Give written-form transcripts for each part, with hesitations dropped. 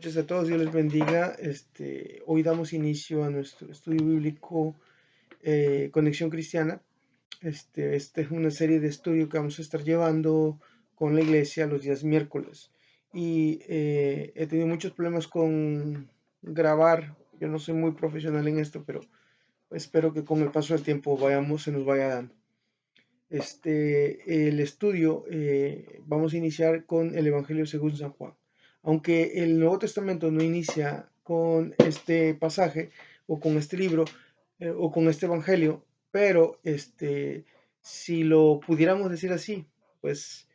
noches a todos, Dios les bendiga. Hoy damos inicio a nuestro estudio bíblico Conexión Cristiana. Esta es una serie de estudio que vamos a estar llevando con la iglesia los días miércoles. Y he tenido muchos problemas con grabar. Yo no soy muy profesional en esto, pero espero que con el paso del tiempo se nos vaya dando. El estudio, vamos a iniciar con el Evangelio según San Juan. Aunque el Nuevo Testamento no inicia con este pasaje o con este libro o con este Evangelio, pero si lo pudiéramos decir así, pues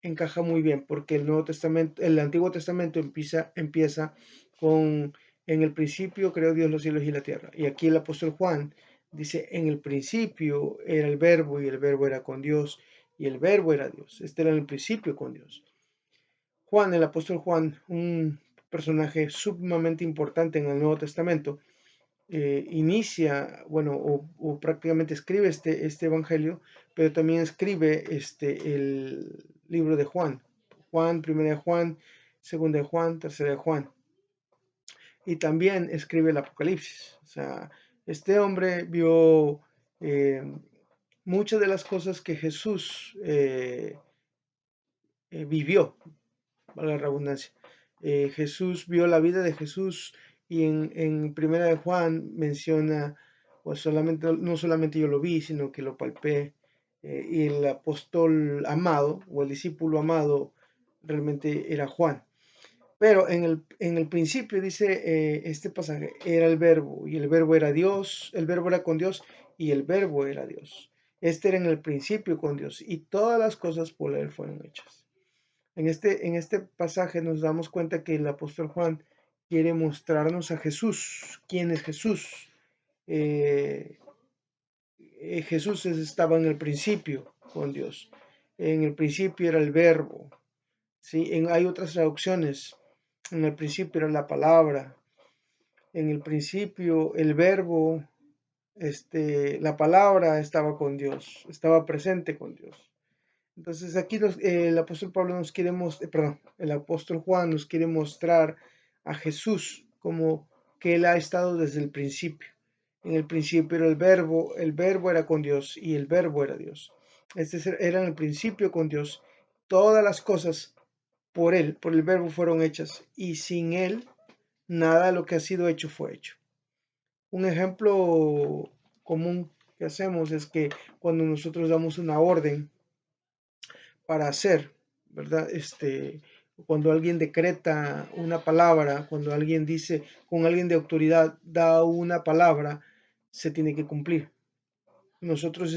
encaja muy bien, porque el Nuevo Testamento, el Antiguo Testamento empieza con: en el principio creó Dios los cielos y la tierra. Y aquí el apóstol Juan dice: en el principio era el verbo y el verbo era con Dios y el verbo era Dios. Este era en el principio con Dios. Juan, el apóstol Juan, un personaje sumamente importante en el Nuevo Testamento, inicia, bueno, o prácticamente escribe este evangelio, pero también escribe el libro de Juan. Juan, primera de Juan, segunda de Juan, tercera de Juan. Y también escribe el Apocalipsis. O sea, este hombre vio eh, muchas de las cosas que Jesús vivió, para la redundancia. Jesús vio la vida de Jesús, y en Primera de Juan menciona, pues no solamente yo lo vi, sino que lo palpé, y el apóstol amado o el discípulo amado realmente era Juan. Pero en el principio dice este pasaje: era el verbo y el verbo era Dios, el verbo era con Dios y el verbo era Dios. Este era en el principio con Dios y todas las cosas por él fueron hechas. En este pasaje nos damos cuenta que el apóstol Juan quiere mostrarnos a Jesús. ¿Quién es Jesús? Jesús estaba en el principio con Dios. En el principio era el verbo. ¿Sí? Hay otras traducciones. En el principio era la palabra. En el principio el verbo, la palabra estaba con Dios, estaba presente con Dios. Entonces aquí el apóstol Pablo nos quiere mostrar, perdón, el apóstol Juan nos quiere mostrar a Jesús como que él ha estado desde el principio. En el principio era el verbo era con Dios y el verbo era Dios. Era en el principio con Dios. Todas las cosas por él, por el verbo fueron hechas, y sin él nada de lo que ha sido hecho fue hecho. Un ejemplo común que hacemos es que cuando nosotros damos una orden para hacer, ¿verdad? Cuando alguien decreta una palabra, cuando alguien dice, con alguien de autoridad da una palabra, se tiene que cumplir. Nosotros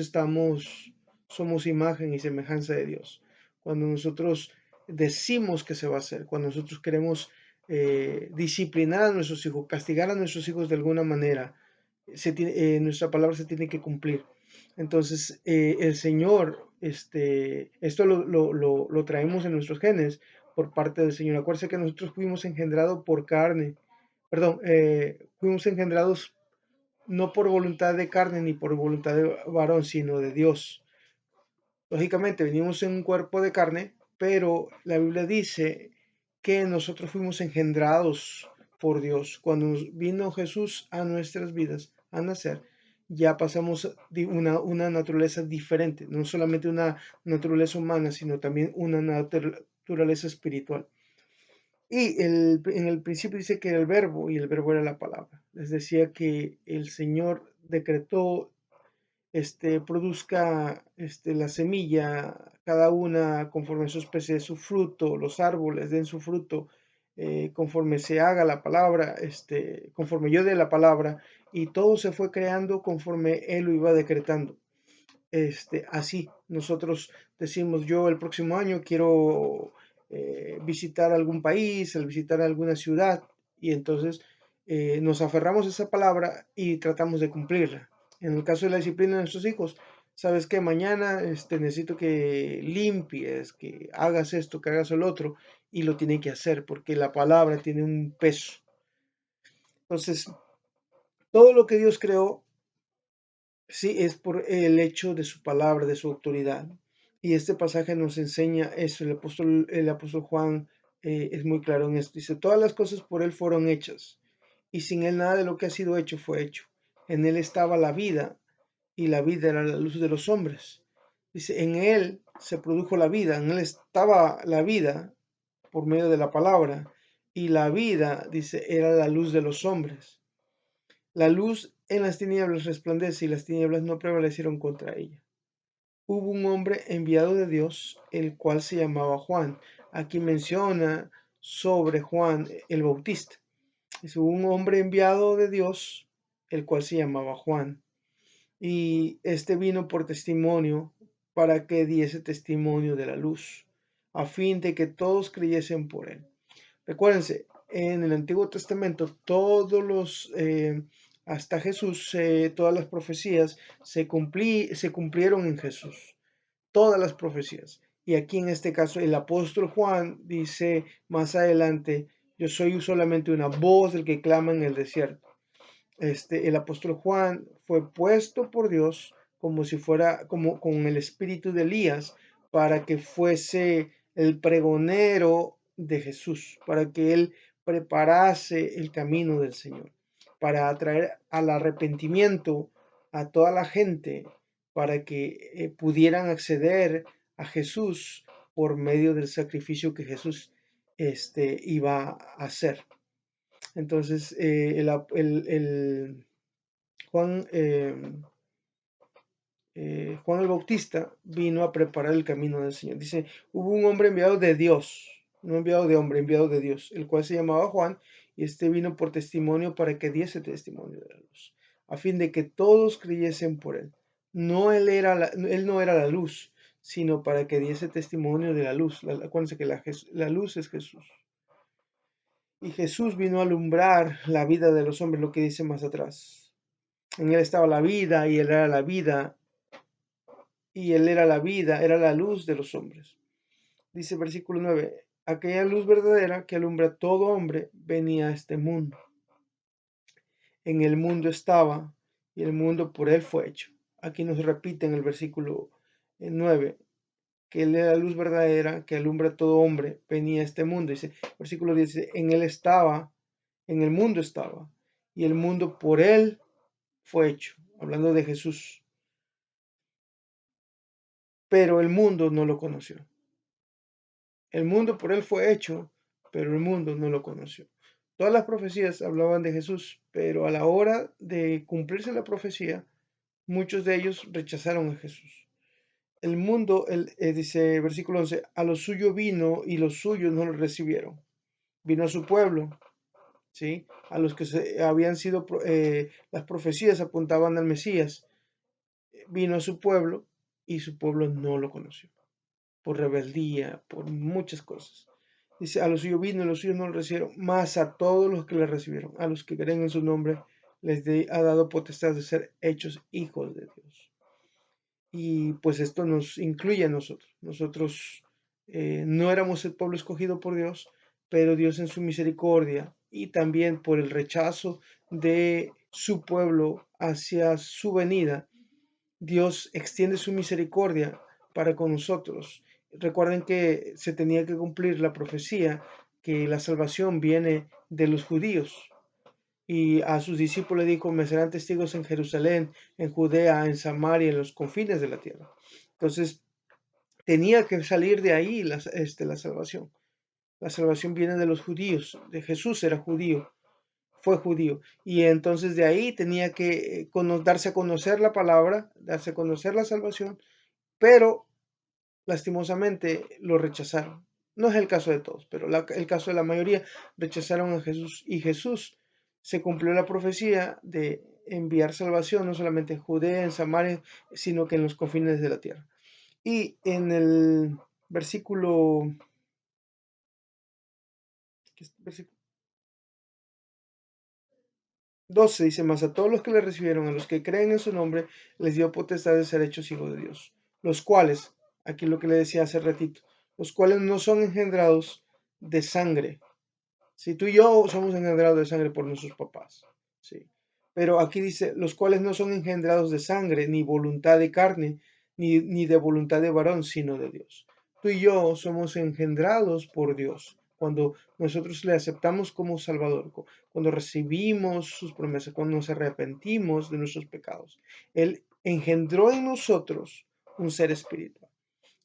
somos imagen y semejanza de Dios. Cuando nosotros decimos que se va a hacer, cuando nosotros queremos disciplinar a nuestros hijos, castigar a nuestros hijos de alguna manera, nuestra palabra se tiene que cumplir. Entonces, el Señor, esto lo traemos en nuestros genes por parte del Señor. Acuérdense que nosotros fuimos engendrados por carne, perdón, fuimos engendrados no por voluntad de carne ni por voluntad de varón, sino de Dios. Lógicamente, venimos en un cuerpo de carne, pero la Biblia dice que nosotros fuimos engendrados por Dios. Cuando vino Jesús a nuestras vidas a nacer, ya pasamos una naturaleza diferente, no solamente una naturaleza humana, sino también una naturaleza espiritual. Y en el principio dice que era el verbo y el verbo era la palabra. Les decía que el Señor decretó produzca la semilla, cada una conforme a su especie de su fruto, los árboles den su fruto, conforme se haga la palabra, conforme yo dé la palabra, y todo se fue creando conforme Él lo iba decretando. Así, nosotros decimos: yo el próximo año quiero visitar algún país, visitar alguna ciudad, y entonces nos aferramos a esa palabra y tratamos de cumplirla. En el caso de la disciplina de nuestros hijos, sabes que mañana necesito que limpies, que hagas esto, que hagas el otro, y lo tienen que hacer porque la palabra tiene un peso. Entonces, todo lo que Dios creó, sí, es por el hecho de su palabra, de su autoridad. Y este pasaje nos enseña eso. El apóstol Juan es muy claro en esto. Dice, todas las cosas por Él fueron hechas, y sin Él nada de lo que ha sido hecho fue hecho. En Él estaba la vida, y la vida era la luz de los hombres. Dice, en Él se produjo la vida, en Él estaba la vida por medio de la palabra, y la vida, dice, era la luz de los hombres. La luz en las tinieblas resplandece y las tinieblas no prevalecieron contra ella. Hubo un hombre enviado de Dios, el cual se llamaba Juan. Aquí menciona sobre Juan el Bautista. Es un hombre enviado de Dios, el cual se llamaba Juan. Y este vino por testimonio para que diese testimonio de la luz, a fin de que todos creyesen por él. Recuérdense, en el Antiguo Testamento hasta Jesús, todas las profecías se cumplieron en Jesús, todas las profecías. Y aquí en este caso el apóstol Juan dice más adelante, yo soy solamente una voz del que clama en el desierto. El apóstol Juan fue puesto por Dios como si fuera como con el espíritu de Elías para que fuese el pregonero de Jesús, para que él preparase el camino del Señor, para atraer al arrepentimiento a toda la gente, para que pudieran acceder a Jesús por medio del sacrificio que Jesús iba a hacer. Entonces, Juan, Juan el Bautista vino a preparar el camino del Señor. Dice, hubo un hombre enviado de Dios, no enviado de hombre, enviado de Dios, el cual se llamaba Juan, y este vino por testimonio para que diese testimonio de la luz, a fin de que todos creyesen por él. Él no era la luz, sino para que diese testimonio de la luz. Acuérdense que la luz es Jesús. Y Jesús vino a alumbrar la vida de los hombres, lo que dice más atrás. En él estaba la vida y él era la vida, y él era la vida, era la luz de los hombres. Dice versículo 9, aquella luz verdadera que alumbra a todo hombre venía a este mundo. En el mundo estaba y el mundo por él fue hecho. Aquí nos repite en el versículo 9 que él era la luz verdadera que alumbra a todo hombre, venía a este mundo. Dice, versículo 10, en él estaba, en el mundo estaba, y el mundo por él fue hecho, hablando de Jesús. Pero el mundo no lo conoció. El mundo por él fue hecho, pero el mundo no lo conoció. Todas las profecías hablaban de Jesús, pero a la hora de cumplirse la profecía, muchos de ellos rechazaron a Jesús. El mundo, dice versículo 11, a lo suyo vino y los suyos no lo recibieron. Vino a su pueblo, ¿sí? A los que habían sido, las profecías apuntaban al Mesías. Vino a su pueblo y su pueblo no lo conoció, por rebeldía, por muchas cosas. Dice, a los suyos vino y los suyos no lo recibieron, más a todos los que le recibieron, a los que creen en su nombre, ha dado potestad de ser hechos hijos de Dios. Y pues esto nos incluye a nosotros. Nosotros no éramos el pueblo escogido por Dios, pero Dios en su misericordia y también por el rechazo de su pueblo hacia su venida, Dios extiende su misericordia para con nosotros. Recuerden que se tenía que cumplir la profecía que la salvación viene de los judíos. Y a sus discípulos le dijo, me serán testigos en Jerusalén, en Judea, en Samaria, en los confines de la tierra. Entonces, tenía que salir de ahí la salvación. La salvación viene de los judíos. De Jesús era judío, fue judío. Y entonces de ahí tenía que darse a conocer la palabra, darse a conocer la salvación, pero lastimosamente lo rechazaron. No es el caso de todos, pero el caso de la mayoría rechazaron a Jesús, y Jesús se cumplió la profecía de enviar salvación no solamente en Judea, en Samaria, sino que en los confines de la tierra. Y en el versículo, versículo 12 dice, más a todos los que le recibieron, a los que creen en su nombre, les dio potestad de ser hechos hijos de Dios, los cuales, aquí lo que le decía hace ratito, los cuales no son engendrados de sangre. Si tú y yo somos engendrados de sangre por nuestros papás, sí. Pero aquí dice, los cuales no son engendrados de sangre, ni voluntad de carne, ni de voluntad de varón, sino de Dios. Tú y yo somos engendrados por Dios, cuando nosotros le aceptamos como Salvador, cuando recibimos sus promesas, cuando nos arrepentimos de nuestros pecados. Él engendró en nosotros un ser espiritual.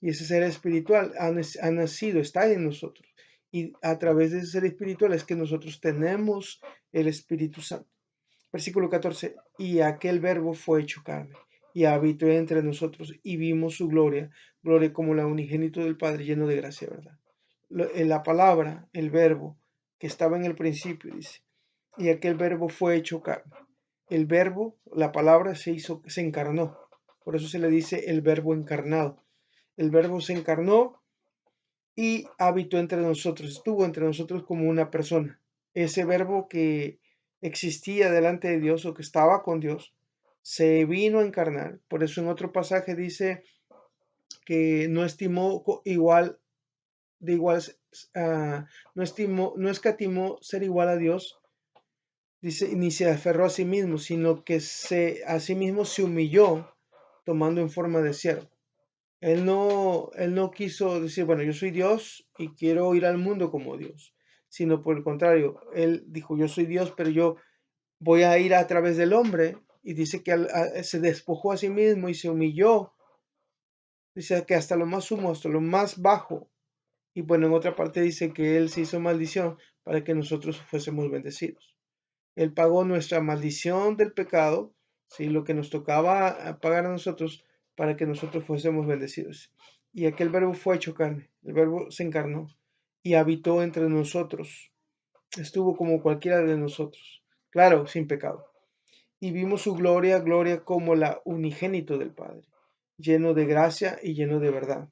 Y ese ser espiritual ha nacido, está en nosotros. Y a través de ese ser espiritual es que nosotros tenemos el Espíritu Santo. Versículo 14. Y aquel verbo fue hecho carne y habitó entre nosotros y vimos su gloria, gloria como la unigénito del Padre, lleno de gracia, ¿verdad? La palabra, el verbo que estaba en el principio, dice, y aquel verbo fue hecho carne. El verbo, la palabra se encarnó. Por eso se le dice el verbo encarnado. El verbo se encarnó y habitó entre nosotros, estuvo entre nosotros como una persona. Ese verbo que existía delante de Dios o que estaba con Dios, se vino a encarnar. Por eso en otro pasaje dice que no estimó igual, de igual, no escatimó ser igual a Dios, dice, ni se aferró a sí mismo, sino que a sí mismo se humilló tomando en forma de siervo. Él no quiso decir, bueno, yo soy Dios y quiero ir al mundo como Dios, sino por el contrario, él dijo, yo soy Dios, pero yo voy a ir a través del hombre, y dice que se despojó a sí mismo y se humilló, dice que hasta lo más sumo, hasta lo más bajo, y bueno, en otra parte dice que él se hizo maldición para que nosotros fuésemos bendecidos. Él pagó nuestra maldición del pecado, ¿sí? Lo que nos tocaba pagar a nosotros para que nosotros fuésemos bendecidos. Y aquel verbo fue hecho carne, el verbo se encarnó y habitó entre nosotros. Estuvo como cualquiera de nosotros, claro, sin pecado. Y vimos su gloria, gloria como la unigénito del Padre, lleno de gracia y lleno de verdad.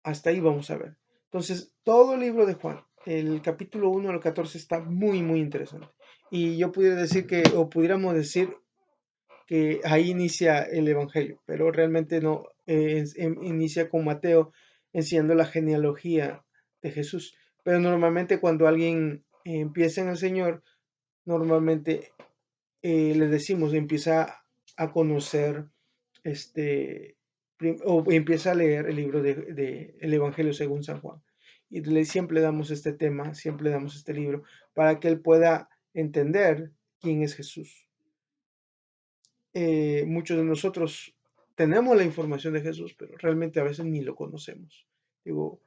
Hasta ahí vamos a ver. Entonces, todo el libro de Juan, el capítulo 1 al 14 está muy, muy interesante. Y yo pudiera decir que, o pudiéramos decir que ahí inicia el Evangelio, pero realmente no, inicia con Mateo enseñando la genealogía de Jesús. Pero normalmente cuando alguien empieza en el Señor, normalmente le decimos, empieza a conocer este, o empieza a leer el libro de el Evangelio según San Juan. Y siempre damos este tema, siempre damos este libro, para que él pueda entender quién es Jesús. Muchos de nosotros tenemos la información de Jesús, pero realmente a veces ni lo conocemos. Digo,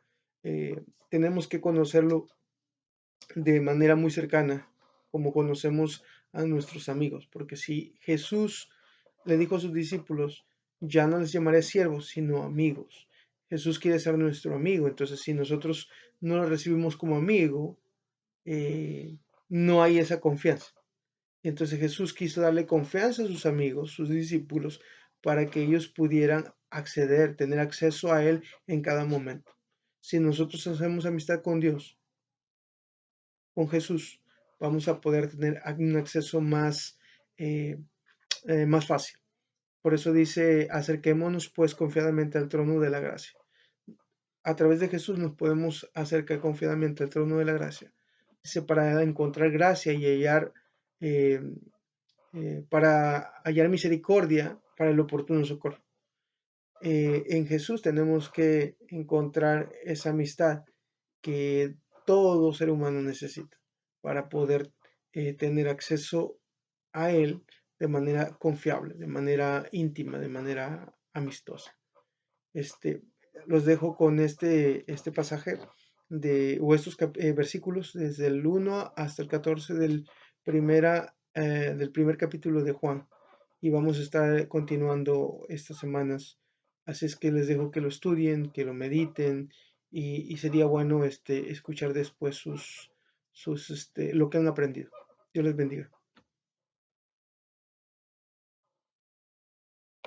tenemos que conocerlo de manera muy cercana, como conocemos a nuestros amigos, porque si Jesús le dijo a sus discípulos, ya no les llamaré siervos, sino amigos. Jesús quiere ser nuestro amigo, entonces si nosotros no lo recibimos como amigo, no hay esa confianza. Entonces Jesús quiso darle confianza a sus amigos, sus discípulos, para que ellos pudieran acceder, tener acceso a Él en cada momento. Si nosotros hacemos amistad con Dios, con Jesús, vamos a poder tener un acceso eh, más fácil. Por eso dice, acerquémonos pues confiadamente al trono de la gracia. A través de Jesús nos podemos acercar confiadamente al trono de la gracia. Dice, para encontrar gracia y eh, para hallar misericordia para el oportuno socorro. En Jesús tenemos que encontrar esa amistad que todo ser humano necesita para poder tener acceso a Él de manera confiable, de manera íntima, de manera amistosa. Este, los dejo con este pasaje o estos versículos desde el 1 hasta el 14 del primer capítulo de Juan. Y vamos a estar continuando estas semanas. Así es que les dejo que lo estudien, que lo mediten y sería bueno escuchar después lo que han aprendido. Dios les bendiga.